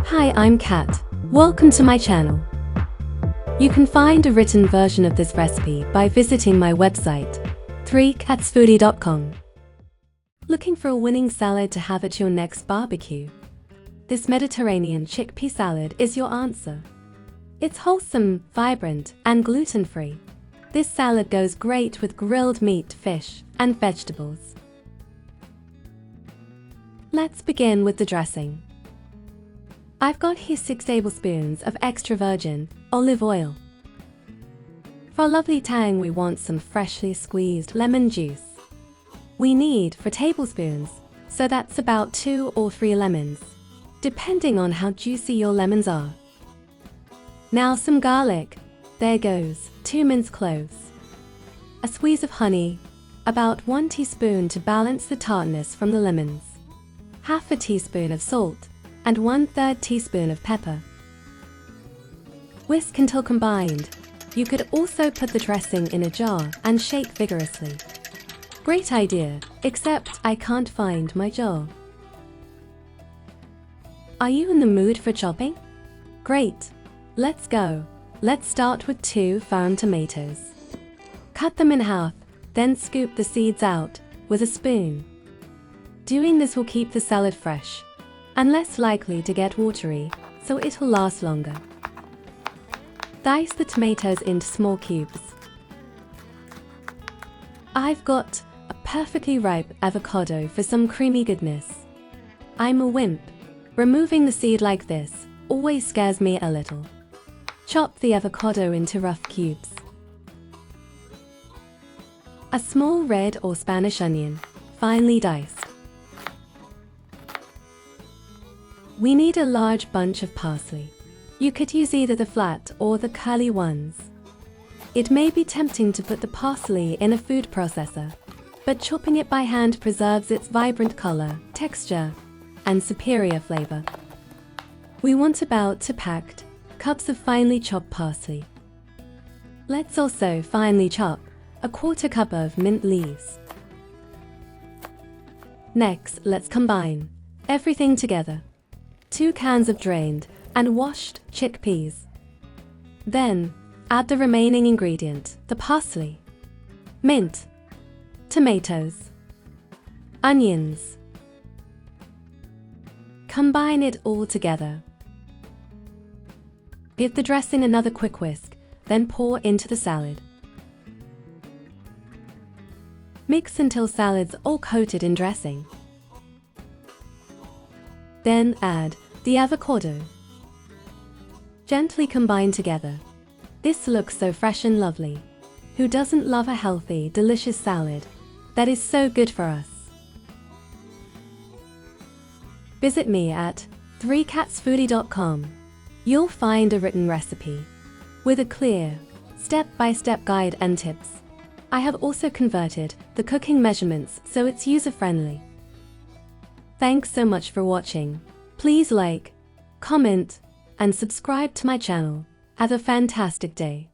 Hi, I'm Kat. Welcome to my channel. You can find a written version of this recipe by visiting my website, 3catsfoodie.com. Looking for a winning salad to have at your next barbecue? This Mediterranean chickpea salad is your answer. It's wholesome, vibrant, and gluten-free. This salad goes great with grilled meat, fish, and vegetables. Let's begin with the dressing. I've got here 6 tablespoons of extra virgin olive oil. For a lovely tang, we want some freshly squeezed lemon juice. We need 4 tablespoons, so that's about 2 or 3 lemons, depending on how juicy your lemons are. Now some garlic. There goes 2 minced cloves. A squeeze of honey, about 1 teaspoon to balance the tartness from the lemons. Half a teaspoon of salt, and 1/3 teaspoon of pepper. Whisk until combined. You could also put the dressing in a jar and shake vigorously. Great idea, except I can't find my jar. Are you in the mood for chopping? Great, let's go. Let's start with 2 farm tomatoes. Cut them in half, then scoop the seeds out with a spoon. Doing this will keep the salad fresh and less likely to get watery, so it'll last longer. Dice the tomatoes into small cubes. I've got a perfectly ripe avocado for some creamy goodness. I'm a wimp. Removing the seed like this always scares me a little. Chop the avocado into rough cubes. A small red or Spanish onion, finely diced. We need a large bunch of parsley. You could use either the flat or the curly ones. It may be tempting to put the parsley in a food processor, but chopping it by hand preserves its vibrant color, texture, and superior flavor. We want about 2 packed cups of finely chopped parsley. Let's also finely chop a 1/4 cup of mint leaves. Next, let's combine everything together. 2 cans of drained and washed chickpeas. Then, add the remaining ingredient, the parsley, mint, tomatoes, onions. Combine it all together. Give the dressing another quick whisk, then pour into the salad. Mix until salad's all coated in dressing. Then add the avocado. Gently combine together. This looks so fresh and lovely. Who doesn't love a healthy, delicious salad that is so good for us? Visit me at 3catsfoodie.com. You'll find a written recipe with a clear, step-by-step guide and tips. I have also converted the cooking measurements so it's user-friendly. Thanks so much for watching. Please like, comment, and subscribe to my channel. Have a fantastic day.